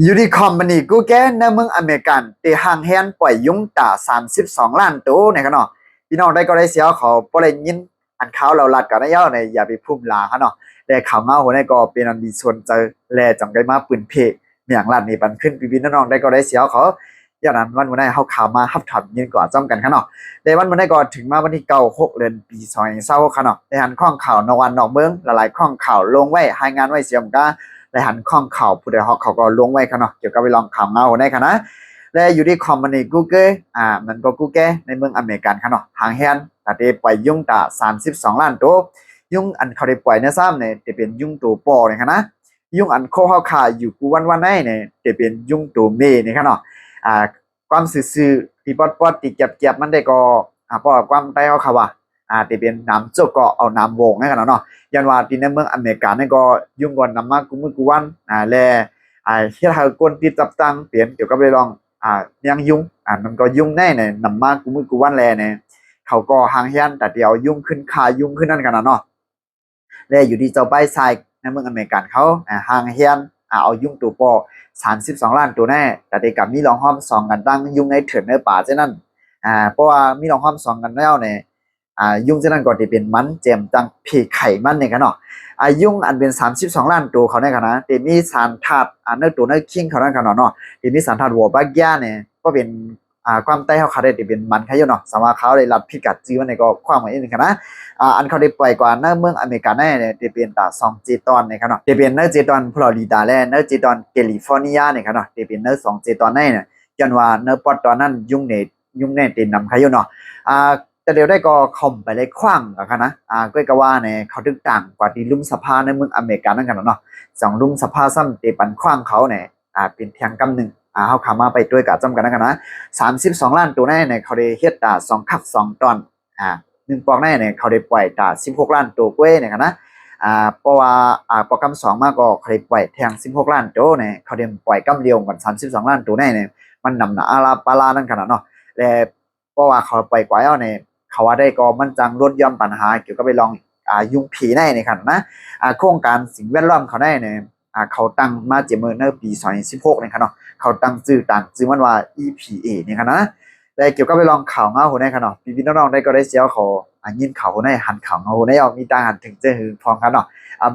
อยู่ที่คอมพานีกูแกในเมืองอเมริกันตีห่างแฮนปล่อยยุงตา32 ล้านตัวในขณะพี่น้องได้ก็ได้เสียเขาปล่อยยินอันเขาเราลัดกันได้ยาวในอย่าไปพุ่มลาเขาเนาะแต่ข่าวเมาหัวในก็เป็นอันดีส่วนเจอแลจังได้มาปืนเพเมียงลัดนี่ปันขึ้นพี่น้องได้ก็ได้เสียเขาอย่างนั้นวันนี้เขาข่าวมาฮับถามยินก่อนจ้อมกันขนาะในวันนี้ก็ถึงมาวันที่6 เดือนปี2020ขนาะในหันข้องข่าวนวันนอกเมืองหลายๆข้องข่าวลงไว้รายงานไว้เสียมก้าและหันข้องข่าวผู้ใดเขาก็ลงไว้ค่ะเนาะเกี่ยวกับไปลองข่าวเงาได้ค่ะนะและอยู่ที่คอมพานี Google มันก็ Google ในเมืองอเมริกันค่ะเนาะทางแฮนแต่ได้ปล่อยยุงตา32 ล้านตัวยุงอันเขาได้ปล่อยในซ้ำเนี่ยจะเป็นยุงตัวปอเนี่ยค่ะนะยุงอันโคเข้าขาอยู่กูวันได้เนี่ยจะเป็นยุงตัวเมย์เนี่ยค่ะเนาะความซื่อๆที่ปอดติดเจ็บมันได้ก็เพราะความใต้เขาค่ะว่าจะเป็นน้ำโจกก็เอาน้ำวงให้กันเนาะยันว่าที่ในเมืองอเมริกาเนี่ยก็ยุ่งก่อนนำมากุมือกุวันแลเฮ็ดให้คนที่จับตั้งเปลี่ยนเกี่ยวกับเรื่องยังยุ่งมันก็ยุ่งแน่เนี่ยนำมากุมือกุวันแลเนี่ยเขาก็ห่างเฮียนแต่เดียวยุ่งขึ้นคายุ่งขึ้นนั่นกันเนาะแลอยู่ที่เจ้าใบไซในเมืองอเมริกันเขาห่างเฮียนเอายุ่งตัวปอ32 ล้านตัวแน่แต่เด็กกับมีลองห้อมสองกันตั้งยุ่งในเถื่อนในป่าเช่นนั้นเพราะว่ามีลองห้อมสองกันแล้วเนี่ยยุ่งเช่นนั้นก็จะเป็นมันเจมตั้งผีไข่มันเนี่ยกันเนาะยุ่งอันเป็น32 ล้านตัวเขาเนี่ยกันนะแต่มีสารธาตุเนื้อตัวเนื้อคิงเขาเนี่ยกันเนาะแต่มีสารธาตุวัวบักย่าเนี่ยก็เป็นความใต้เขาได้เป็นมันแค่ย่เนาะสามารถเขาได้รับพิกัดจีวันในก็ความหมายนึงกันนะอันเขาได้ปล่อยกว่าเนื้อเมืองอเมริกาแน่เนี่ยจะเป็นตา2 เจตอนเนี่ยกันเนาะจะเป็นเนื้อเจตอนฟลอริดาและเนื้อเจตอนแคลิฟอร์เนียเนี่ยกันเนาะจะเป็นเนื้อ2 เจตอนแน่เนี่ยจนว่าเนื้อปอดตอนนั้นยุ่งเนี่ยติดนำใครย่เนาะแต่เดี๋ยวได้ก็คอมไปเลยคว้างกันนะก็ว่าเนี่ยเขาถึงต่างกว่าที่ลุ่มสภาในเมืองอเมริกานั่นกันเนาะลุ่มสภาซ้ำเตปันคว้างเขาเนี่ยเป็นเพียงกำหนึ่งเขาขามาไปด้วยกับจำกันนั่นกันนะ32 ล้านตัวแน่เนี่ยเขาได้เฮ็ด2 คัก 2 ตอน1 ปอกแน่เนี่ยเขาได้ปล่อย16 ล้านตัวกล้วยเนี่ยกันนะเพราะว่าโปรแกรม2มากก็เขาได้ปล่อยแทง16 ล้านตัวเนี่ยเขาได้ปล่อยกำเดียวกัน32 ล้านตัวแน่เนี่ยมันนำหนาอาลาปาลานั่นกันเนาะและเพราะว่าเขาปล่อยกว่าเอาเนี่ยเขาว่าได้ก็มันจังลดย่อมปัญหาเกี่ยวกับไปลองยุงผีได้ในครับนะโครงการสิ่งแวดล้อมเขาได้เนี่ยเขาตั้งมาเจมือในปี2016เนี่ยครับเนาะเขาตั้งชื่อมันว่า EPA เนี่ยครับนะแต่เกี่ยวกับไปลองข่าวเงาหัวในครับเนาะพี่น้องได้ก็ได้เสียเขายินข่าวหัวในหันข่าวเงาหัวในเอามีตาหันถึงจะหือพร้อมกันเนาะ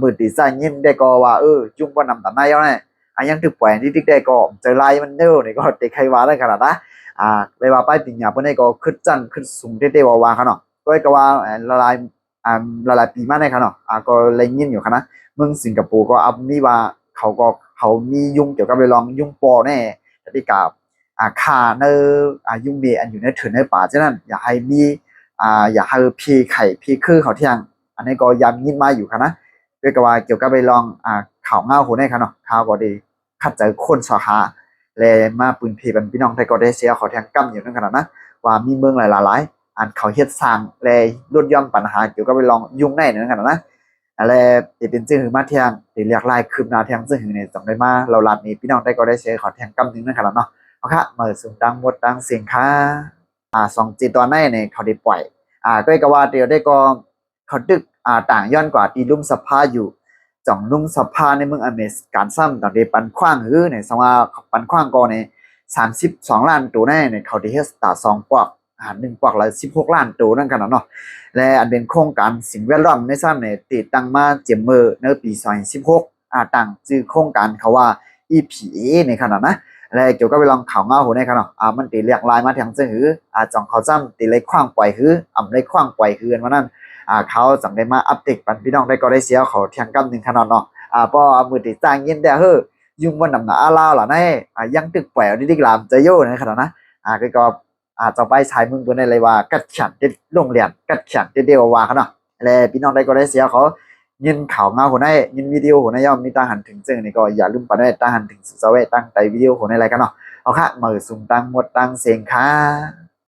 มือตีใส่ยินได้ก็ว่าจุ่มว่านำตาหน้าเอาเนี่ยยังถือปล่อยที่ติ๊กได้ก็เจอไล่มันเด้อเนี่ยก็เตะใครว่าได้ขนาดนะเลยว่าป้ายติ่งหยาเพื่อนก็ขึ้นจันขึ้นสูงเต้ๆว่าเขาเนาะก็ว่าละลายปีมาได้เขาเนาะก็เลยยินอยู่ครับนะเมืองสิงคโปร์ก็มีว่าเขามียุ่งเกี่ยวกับเรื่องยุ่งปอแน่ที่กับค่าเนื้อยุ่งเมียอันอยู่ในถือในป่าฉะนั้นอยากให้มีอยากให้พีไข่พีคือเขาเที่ยงอันนี้ก็ย้ำยินมาอยู่ครับนะด้วยกับว่าเกี่ยวกับไปลองข่าวเงาหัวในครับเนาะข่าวก็ดีขัดใจคนสาขาเลยมาปืนเพบันพี่น้องไทยก็ได้เสียเขาแทงกั้มอยู่นั่นขนาดนะว่ามีเมืองหลายอันเขาเฮ็ดสร้างเลยลดย่อมปัญหาเกี่ยวกับไปลองยุ่งในนั่นขนาดนะอะไรเป็นจึงหือมาเที่ยงหรือเรียกลายคืบหน้าเที่ยงซึ่งหือเนี่ยจำได้มาเราลัดนี้พี่น้องไทยก็ได้เสียเขาแทงกั้มนึงนั่นขนาดเนาะเอาค่ะมาสูงดังหมดดังเสียงค่ะ2 จีตอนในเนี่ยเขาได้ปล่อยก็ว่าเดียวได้ก็เขาดึกต่างย้อนกว่าที่ลุ่มสภาอยู่จ่องลุ่มสภาในเมืองอเมริกันซ้ำต่างเดปันขว้างหื้อเนี่ยสว่าปันขว้างก็เนี่ย32 ล้านตัวแน่เนี่ยเขาได้เฮ็ดสตาร์2 ปอก1 ปอกละ16 ล้านตัวนั่นกันเนาะและอันเป็นโครงการสิ่งแวดล้อมในซ้ำเนี่ยติดตั้งมาเจมเมอร์ในปี2016ตั้งชื่อโครงการเขาว่า EPA ในขนาดนะและเกี่ยวกับเรื่องข่าวเงาหัวในขนาดมันตีเรียกลายมาทางซึ่งหือจ่องเขาจ้ำตีเลยขว้างปล่อยหือเลยขว้างปล่อยหือวันนั้นเขาจังได้มาอัปเดตปันพี่น้องได้ก็ได้เสียเขาเทียงกำหนึ่งขนาดเนาะเพราะมือติดจ้างยินได้เฮ้ยุ่งวันนำหนาอาลาวล่ะนี่ยังตึกแปวดิกลามจะโย่ในขนาดนะก็จะไปชายมึงบนในเลยว่ากัดขันที่โรงเรียนกัดขันที่เดียวว่าเขาเนาะแล้วพี่น้องได้ก็ได้เสียเขายินข่าวเงาหัวในยินวิดีโอหัวในย่อมมีตั้งหันถึงซึ่งนี่ก็อย่าลืมปันได้ตั้งหันถึงสุดสวัสดิ์ตั้งใจวิดีโอหัวในอะไรกันเนาะเอาค่ะมือสุ่มตั้งหมดตั้งเสียงค่ะ